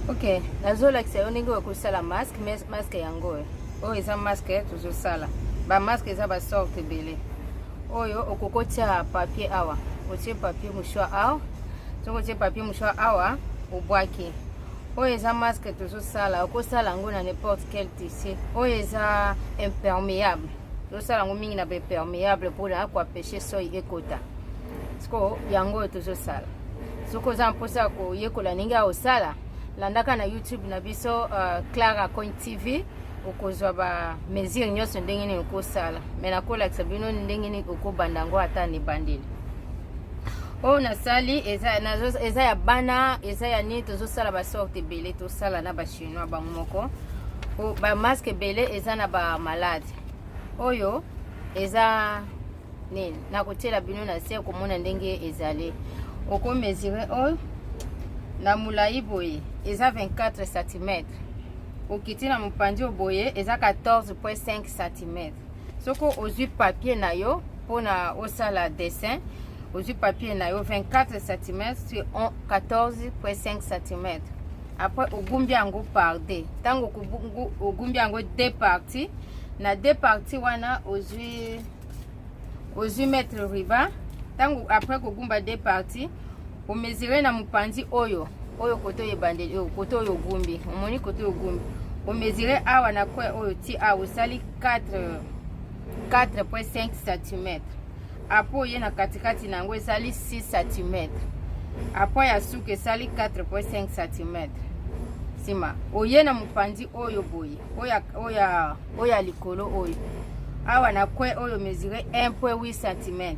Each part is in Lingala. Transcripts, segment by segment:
Ok, nazolakisa yo ndenge okosala masque, mais masque yango oyo eza masque tozosala. Ba masque eza ba sorte ebele. Oyo okokotia papier awa. Otie papier mouchoir awa. Soko otie papier mouchoir awa, obwaki. Oyo eza masque tozosala, okosala yango na n'importe quel tissu. Oyo eza imperméable. Tozosala yango mingi na ba imperméable mpona koapeshe soyi ekota. Siko yango tozosala. Soko oza mposa koyekola ndenge osala, landaka na YouTube na biso Clara Coin TV okozwa ba mesure nyonso ndenge nini okosala. Me nakolakisa bino ndenge nini okobanda yango ata ni bandeli. Oyo nasali eza ya bana, eza ya nini tozosala ba sorte ebele tosala na ba chinois bango moko. Ba masque ebele eza na ba malade. Oyo eza nini nakotiela bino na se komona ndenge ezali. Oko mesure oyo na mulai boye eza 24 cm. Okiti na mupandi boye eza 14.5 cm. Soko ozwi papier na yo pona osala dessin, ozwi papier na yo 24 cm sur 14.5 cm. Après ogumbi yango par deux. Tango ogumbi yango deux parties, na deux parties wana ozwi mettre riba. Tango après kogumba deux parties, o mesure na mupandi oyo koto yebandeli oyo koto oyo gumbi. Omoni koto oyo gumbi. O mesure awa na kwe oyo ti awa sali 4.5 cm. Apo ye na katikati nango sali 6 cm. Apo ya suke sali 4.5 cm. Sima oye na mupandi oyo boye oya likolo oyo awa na kwe oyo mesure 1.8 cm.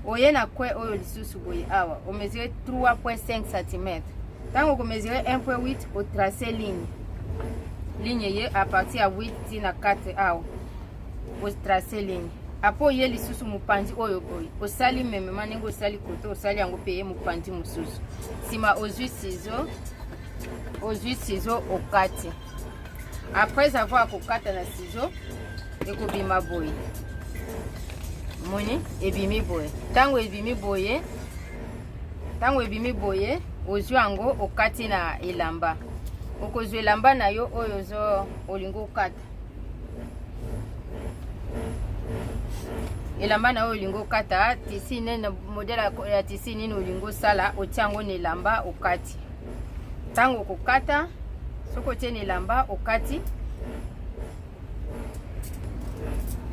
Oye na kwe oyo lisusu boye awa o mesure 3.5 cm. Tango ko mesure 1.8 o tracer ligne ye à partir ya 8 tina 4 awa o tracer ligne. Apo ye lisusu mupandi oyo boye osali meme maningo osali koto osali yango peye mupandi mususu. Sima ozwi ciseau okati. Après avoir kokata na ciseau ekobima boye. Moni ebimi boye. Tango ebimi boye ozwi yango okati na elamba. Okozwi elamba na yo oyo zo olingo okata. Elamba na yo olingo okata tisi nene modele ya tisi nini olingo sala otiango na elamba okati. Tango okokata soko tie na elamba okati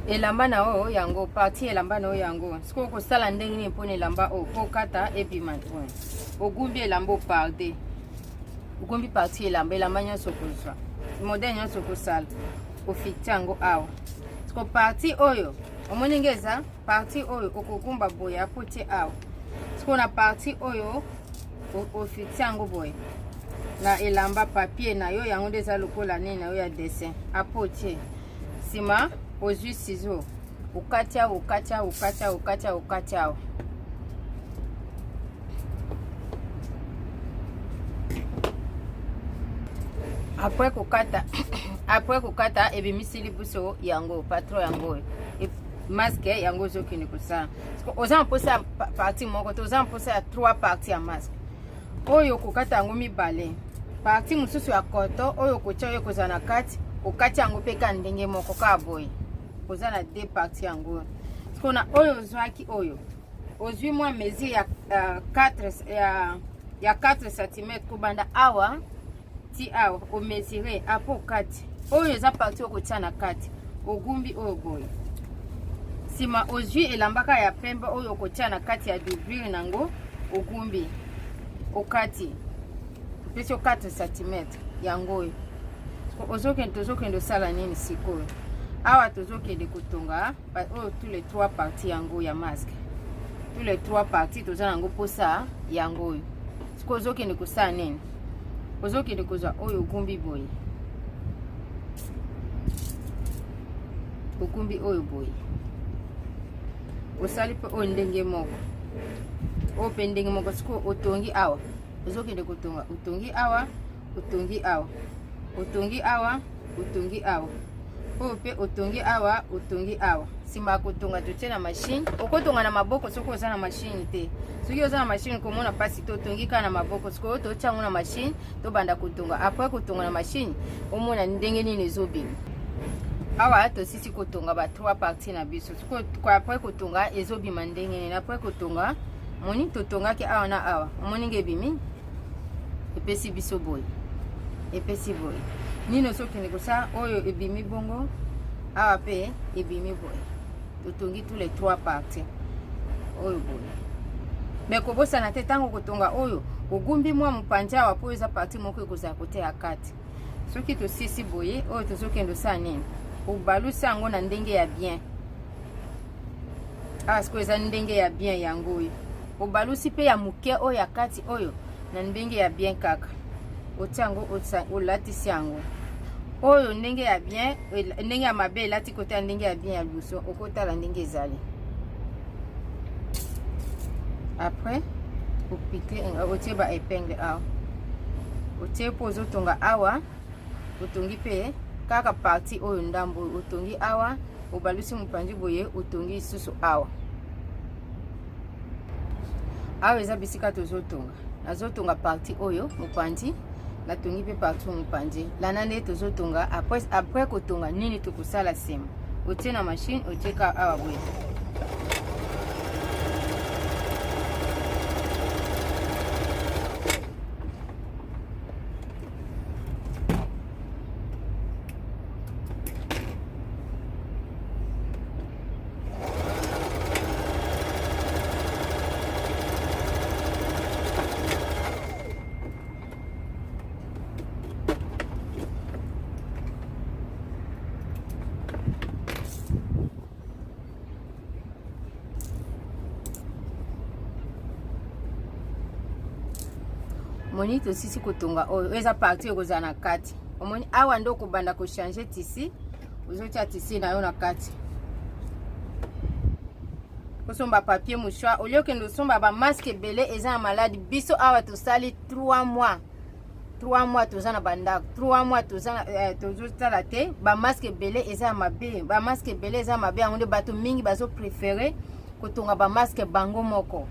elamba na oyo yango parti elamba na oyo yango siko kosala ndenge nini mpona elamba oyo okata ebima ogumbi elamba par deux. Ogumbi parti elamba nyonso kozwa modele nyonso kosala ofiti yango awa siko parti oyo omoni ngeza parti oyo okogumba boye apotie awa siko na parti oyo ofiti yango boye na elamba papier na yo yango ndeza lokola nini na yo ya dessin apotie. Sima ozwi ciseau okatia. Après kokata ebimisili buso yango patron yango masque yango zokini kusala. Oza mposa partie moko to oza mposa ya 3 parties ya masque. Oyo kokata yango mibale. Partie mususu ya koto oyo kocha oyo kozana kati okati yango peka ndenge moko ka boy. Kozana deux parties yango. Sikona oyo zwaki oyo. Ozwi mwa mesure ya 4 cm kubanda awa ti awa o mesure apo kati. Oyo za partie okocha na kati. Ogumbi oyo boy. Sima ozwi elambaka ya pembe oyo okocha na kati ya doublure nango ogumbi okati. Pesi 4 cm yango oyo. Tozokende sala nini sikoyo. Awa tozokende kotonga oyo tous les 3 parties yango ya masque. Tous les 3 parties tozana yango posa yango oyo. Siko ozokende kosala nini? Ozokende kozwa oyo ogumbi boye. Ogumbi oyo boye. Osali pe oyo ndenge moko. Oyo pe ndenge moko siko otongi awa. Ozokende kotonga otongi awa. Otongi awa. Oyo pe otongi awa. sima kotonga totie na machine. Okotonga na maboko soko oza na machine te. Soki oza na machine komona pasi totongi ka na maboko soko to tiango na machine to banda kotonga. Après kotonga na machine omona ndenge nini ezobima. Awa to sisi kotonga ba 3 parties na biso. Soko kwa après kotonga ezobima ndenge nini. Après kotonga moni totonga ke awa na awa. Omoni ngebimi. Epesi biso boy. Epesi boy. Nino soki ndeko sa oyo ebimi bongo. Awa pe ebimi boy. Totongi tous les 3 parties. Oyo boy. Mais kobosa na te tango kotonga oyo ogumbi mwa mpanja wa po eza partie moko ekoza kote ya kati. Soki to sisi boye oyo tozokendo sa nini. Obalusa yango na ndenge ya bien. Asko eza ndenge ya bien yango oyo. Obalusi pe ya muke oyo ya kati oyo na ndenge ya bien kaka. Otiango olatisi yango. Oyo ndenge ya bien, ndenge ya mabe lati kote ndenge ya bien ya luso, okotala ndenge ezali. Après, opique otie ba épingle awa. Otie po ozotonga awa, otongi pe kaka parti oyo ndambo otongi awa, obalusi mupanzi boye otongi susu awa. Awa eza bisika tozotonga. Nazotonga parti oyo mupanzi. La tongi pe partout mupanzi. La nande tozotonga après kotonga nini tokusala sema. Otie na machine otie ka awa boye. Moni to sisi kotonga oyo eza parti okoza na kati. Omoni awa ndo kobanda ko changer tisi. Ozotia tisi na yo na kati. Kosomba papier mouchoir. Olio kendo somba ba masque belé eza na malade biso awa to sali 3 mois. 3 mois toza na banda. 3 mois toza na tozotala te ba masque belé eza mabe. Ba masque belé eza mabe yango nde bato mingi bazo préférer kotonga ba masque bango moko.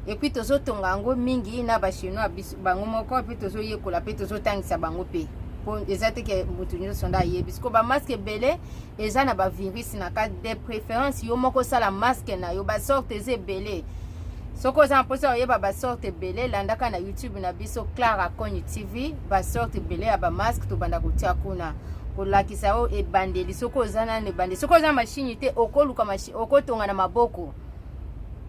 Et puis tozo tonga yango mingi na ba chinois bango moko et puis tozo yekola pe tozo tangisa bango pe po ezate ke mutu nyo sonda yebi ko ba masque belé eza na ba virus na ka de préférence yo moko sala masque na yo ba sorte ze belé soko za mposa oyeba ba sorte belé landaka na YouTube na biso Clara Konyi TV ba sorte belé ya ba masque to banda kotia kuna kolakisa o e bandeli soko za na ne bande soko za machine te okoluka machine okotonga na maboko.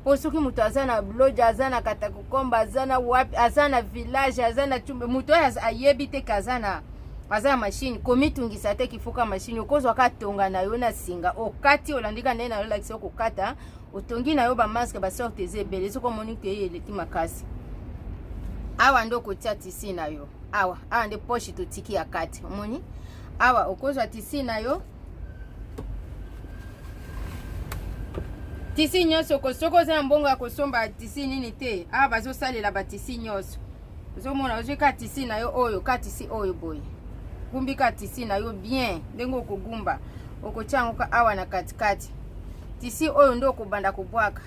Posuki mutu azana bloja azana katakukomba azana wapi azana village azana chumbe mutu ayebi te kazana azana machine komitungisa te kifuka machine okozwa katonga na yo na singa okati olandika ndena yo lakisa kokata otongi na yo ba masque ba sorte zebele soko monique yeleki makasi awa ndo kotia tisi na yo awa nde poche to tiki ya kati omoni awa okozwa tisi na yo tisi nyoso kosoko za mbongo ya kosomba tisi nini te bazo salela ba tisi nyoso ozomona ozeka tisi na yo oyo ka tisi oyo boy gumbi ka tisi na yo bien ndengo okugumba okochango ka awa na katikati tisi oyo ndo okubanda kubwaka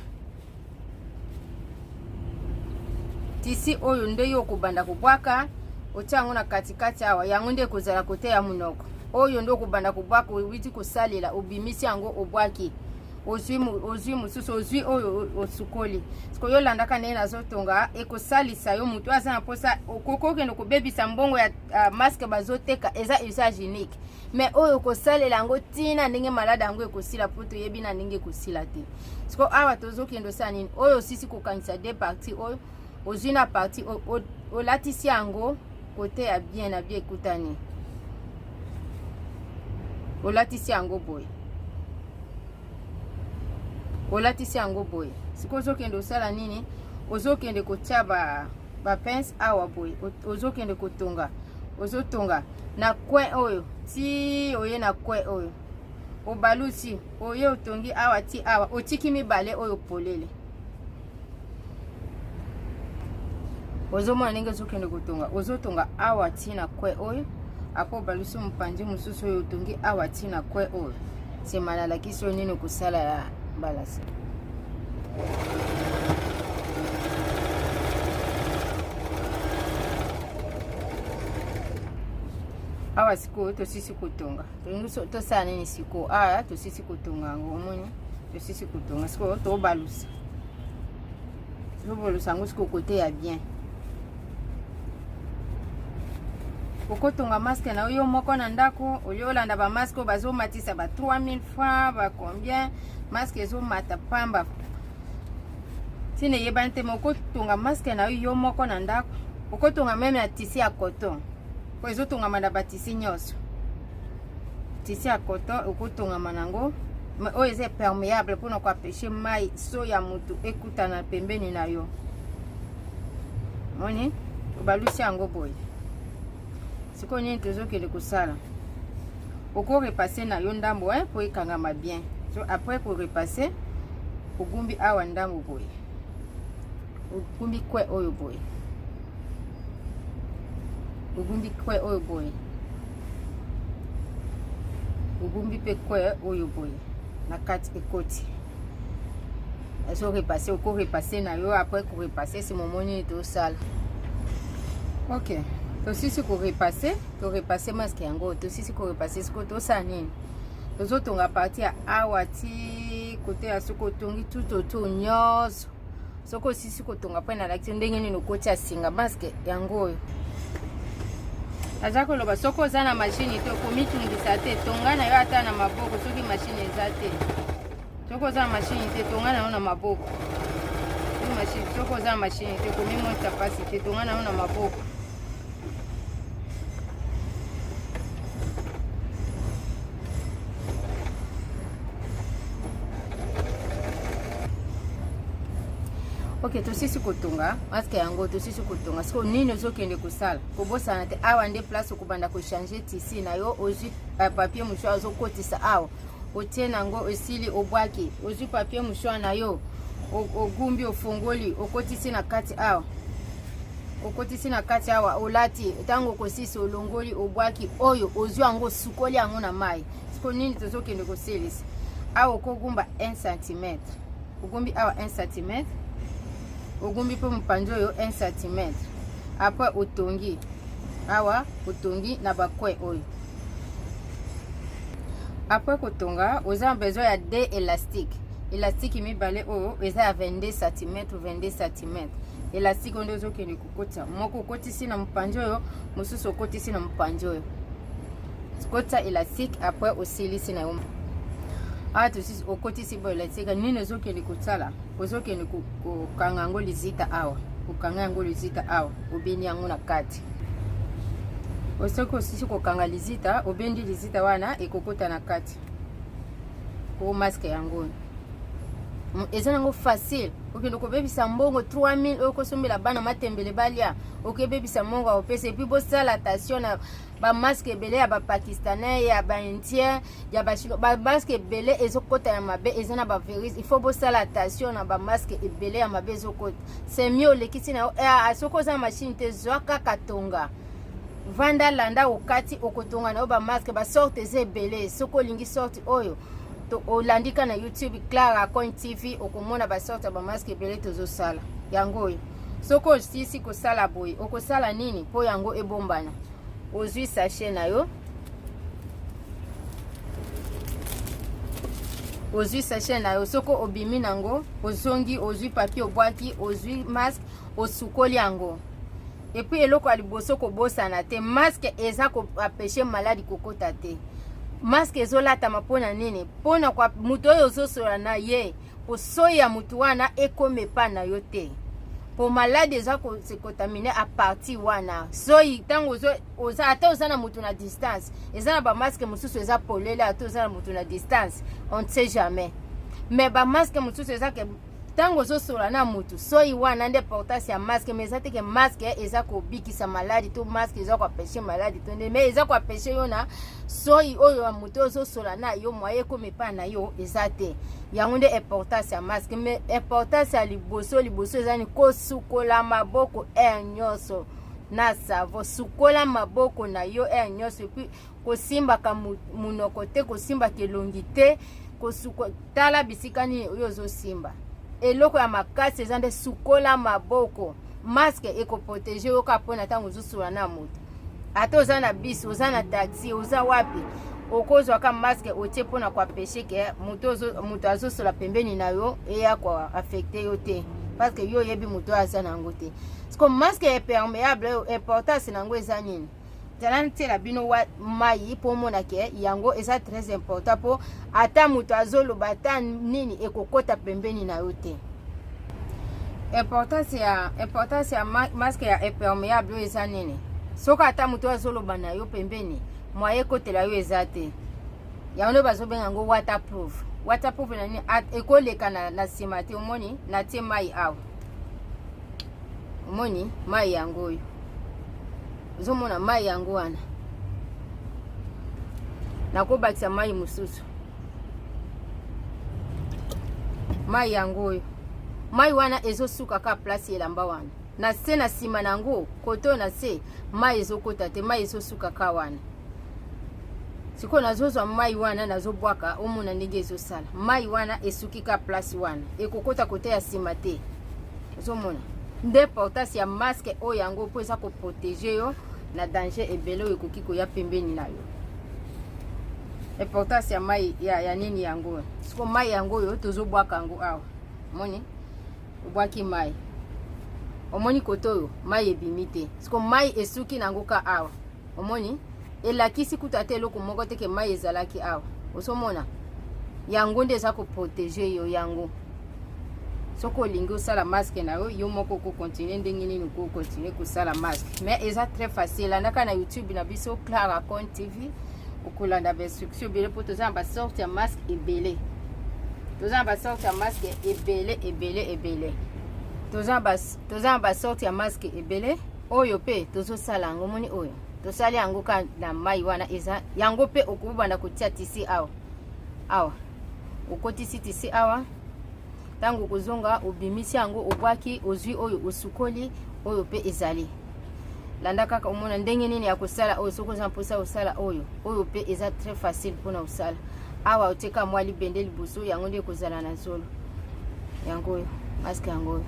tisi oyo ndo yo okubanda kubwaka ochango na katikati awa yango nde kozala kote ya munoko oyo ndo okubanda kubwaka witi kosalela obimisi yango obwaki ozwi mususu ozwi oyo osukoli siko yo landaka ne nazotonga ekosalisa yo mutu aza na posa okokokendo kobebisa mbongo ya masque bazoteka eza usage unique mais oyo kosalela yango tina ndenge malade yango ekosila poto yebi na ndenge ekosila te siko awa tozokendo sa nini oyo sisi kokanisa de parti oyo ozwi na parti olatisi yango kote ya bien na bien ekutani olatisi yango boye olatisi yango boye siko ozokende osala nini ozokende kotia ba pince awa boye ozokende kotonga ozotonga na coin oyo ti oye na coin oyo obalusi oye otongi awa ti awa otiki mibale oyo polele ozomona ndenge ozokende kotonga ozotonga awa ti na coin oyo apo obalusi mpanzi mosusu oyo otongi awa ti na coin oyo semana la kiso nini kusala ya balasi. Awa siko tosisi kutunga. Tosala nini siko? Aya tosisi kutunga ngo omoni. Tosisi kutunga siko to balusa. To balusa ngo siko côté ya bien. Okotunga masque na yo moko na ndako, oyolanda ba masque bazo matisa ba 3000 francs, ba combien? Masque ezo mata pamba. Sine yebante moko tunga masque na yo moko na ndako. Okotunga même ya tisi ya coton. Po ezo tunga manda ba tisi nyoso. Tisi ya coton okotunga manango. O eze perméable pour ne pas pêcher mai so ya mutu ekutana pembeni na yo. Moni, obalusi yango boy. Siko nini tozokende kosala. Oko repasser na yo ndambo po ekangama bien. So après ko repasser ogumbi awa ndambo boy. Ogumbi kwe oyo boy. Ogumbi kwe oyo boy. Ogumbi pe kwe oyo boy. Na kati ekoti. So repasser oko repasser na yo après ko repasser c'est moment nini tosala. OK. Tosisi ko repasser masque yango, tosisi ko repasser siko tosala nini. Tozotonga parti ya awa ti côté ya soko tongi tout autour nyos. Soko sisi ko tonga pa na lakiti ndenge nini okoti ya singa masque yango oyo. Azako loba soko za na machine te komitungisa te tonga na yo ata na maboko soki machine eza te. Soko za machine te tonga na yo na maboko. Soko za machine te komimonta pasi te tonga na yo na maboko. OK, tosisi kotunga masque yango tosisi kotunga siko nini ozokende kusala kobosana te awa nde place okubanda ko changer tisi na yo ozwi papier mouchoir ozokotisa awa otie nango osili obwaki ozwi papier mouchoir na yo ogumbi ofungoli okotisi na kati awa okotisi na kati awa olati tango kosisi olongoli obwaki oyo ozwi yango sukoli yango na mai siko nini tozokende koselisa awa okogumba 1 cm ogumbi awa 1 cm ogumbi po mpanjo yo 1 cm. Après otongi awa otongi na bakwe oyo. Après kotonga oza besoin ya 2 élastiques. Élastique mibale oyo eza ya 22 cm ou 22 cm. Élastique ndo zokende kokota. Moko okotisi na mpanjo yo, mosusu okotisi na mpanjo yo. Kota élastique après osilisi na yo. Ah tosisi okotisi bo élastique nini zokende kotala. Ozokende kokanga yango lizita awa. Kokanga yango lizita awa. Obeni yango na kati. Osoko sisi kokanga lizita, obendi lizita wana ekokota na kati. Ko masque yango. Eza nango facile. Okende kobebisa mbongo 3000 okosombela bana matembele balia. Okebebisa mbongo opesa puis bosala attention na ba masque belé ya ba pakistanais ya ba indien ya ba chinois ba masque belé ezokota ya mabe ezana ba virus il faut bosala attention na ba masque belé ya mabe ezokota c'est mieux lekisi na asoko za machine te zwaka katonga vanda landa okati okotonga na ba masque ba sorte ze belé soko lingi sorte oyo to olandika na YouTube Clara Coin TV okomona ba sorte ba masque belé tozosala yango oyo soko sisi ko sala boy okosala nini po yango ebombana ozwi sachet na yo soko obimi nango ozongi ozwi papier obwaki ozwi masque osukoli yango et puis eloko aliboso ko bosana te masque eza ko apêcher maladie kokota te masque ezolata mapona nini pona kwa muto oyo ozosola na ye osoya mutu wana ekome pa na yo te pour malade eza ko se contaminer à partir wana so itango oza ata oza na mutu na distance eza na ba masque mususu eza polele ata oza na mutu na distance on ne sait jamais mais ba masque mususu eza ke tango ozosola na mutu so iwana nde portance ya masque mais eza te ke masque eza ko bikisa maladie to masque eza ko apêcher maladie to mais eza ko apêcher yo na so oyo ya mutu ozosola na yo moye ko mepa na yo eza te yango nde importance ya masque mais importance ya liboso eza ni kosukola maboko nyonso na savo sukola maboko na yo nyonso puis kosimba ka munoko te kosimba kelongi te kosuko tala bisika nini oyo ozosimba eloko ya makasi eza nde sukola maboko masque ekoprotege yo ka mpona ntango ozosula na moto ata oza na bisi oza na taxi oza wapi okozwaka masque otie mpona koapeshe ke moto azosola pembeni na yo eya koaffecte yo te parce que yo oyebi moto oyo aza nango te parceque masque imperméable oyo importance nango eza nini tala ntiela bino mai mpo omona ke yango eza très important mpo ata moto azoloba ata nini ekokota pembeni na yo te. Importance ya masque ya imperméable oyo eza nini soki ata moto azoloba na yo pembeni moye ekotela yo eza te yango nde bazobenga yango waterproof. Waterproof na nini ekoleka na nsima te omoni natie mai awa omoni mai yango oyo ozomona mai yango wana nakobakisa mai mosusu mai yango oyo mai wana ezosuka ka place elamba wana na se na nsima nango koto na se mai ezokota te mai ezosuka ka wana siko nazozwa mai wana nazobwaka omona ndenge ezosala mai wana esuki ka place wana ekokota kote ya nsima te ozomona nde importance ya masque oyo yango mpo eza koprotege yo na danger ebele oyo ekoki koya pembeni na yo. Importance ya mai ya nini yango siko mai yango oyo tozobwaka yango awa omoni obwaki mai omoni koto oyo mai ebimi te siko mai esuki nango ka awa omoni elakisi kuta te eloko moko te ke mai ezalaki awa osomona yango nde eza koprotege yo yango soko olingi osala masque na yo moko kokontinue ndenge nini kokontinue kosala masque mais eza très facile landaka na YouTube na biso Clara Conte TV okolanda bainstruction ebele mpo toza na basorte ya masque ebele toza na basorte ya masque ebele toza na basorte ya masque ebele oyo mpe tozosala yango moni oyo tosali yango ka na mai wana eza yango mpe okobanda kotia tisi awa okotisi tisi awa tango kozonga obimisi yango obwaki ozwi oyo osukoli oyo pe ezali landa kaka omona ndenge nini ya kosala oyo soko za mposa osala oyo pe eza très facile mpona osala awa oteka mwa libende liboso yango nde kozala na zolo yango oyo masque yango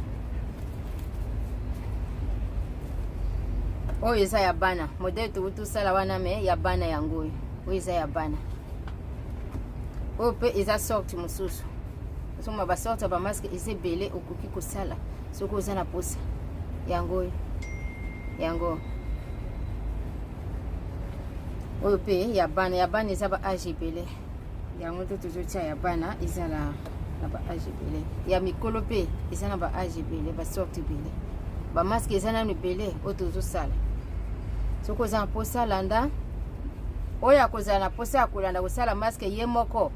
oyo eza ya bana modele tosala wana me ya bana yango oyo eza ya bana oyo pe eza sorte mosusu soma basorte ya bamaske eza ebele okoki kosala soki oza na posa yango oyo pe ya bana eza ba age ebele yango to tozotia ya bana eza na ba age ebele ya mikolo pe eza na ba age ebele basorte ebele bamaske eza nano ebele oyo tozosala soki oza na posa landa oyo akozala na posa ya kolanda kosala maske ye moko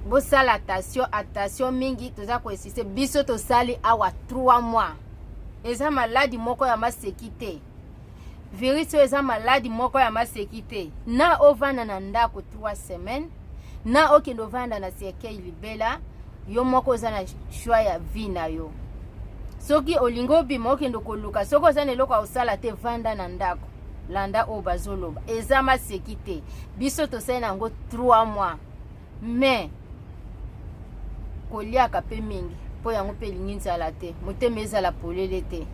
bosala attention mingi toza koesiste biso tosali awa 3 mois eza maladi moko ya maseki te virus oyo eza maladi moko ya maseki te na ovanda na ndako 3 semaines na okende ovanda na cercueil libela yo moko oza na choix ya vie na yo soki olingi obima okende koluka soki oza na eloko ya kosala te vanda na ndako landa oyo bazoloba eza maseki te biso tosali na yango 3 mois mais koliaka pe mingi po yango pe lingi nzala te motema ezala polele te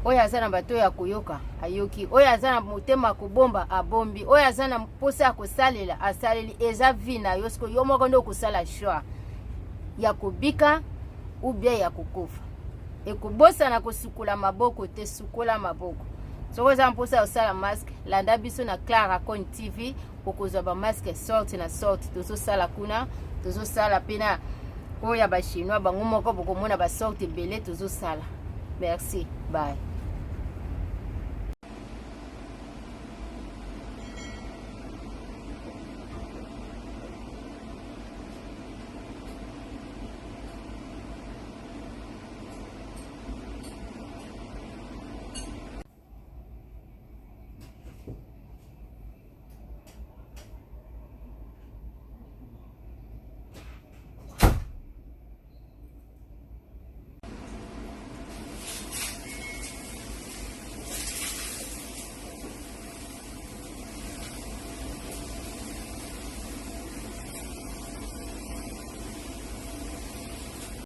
oyo aza na bato ya koyoka ayoki oyo aza na motema kobomba abombi oyo aza na posa ya kosalela asaleli eza vi na yo siko yo moko nde okosala choix ya kobika ou bien ya kokufa ekobosana kosukola maboko te sukola maboko soko oza mposa ya kosala masque landa biso na Clara Conte TV okozwa bamaske sorte na sorte tozosala kuna tozosala pena oyo ya bachinois bango moko bokomona basorte ebele tozosala merci bye.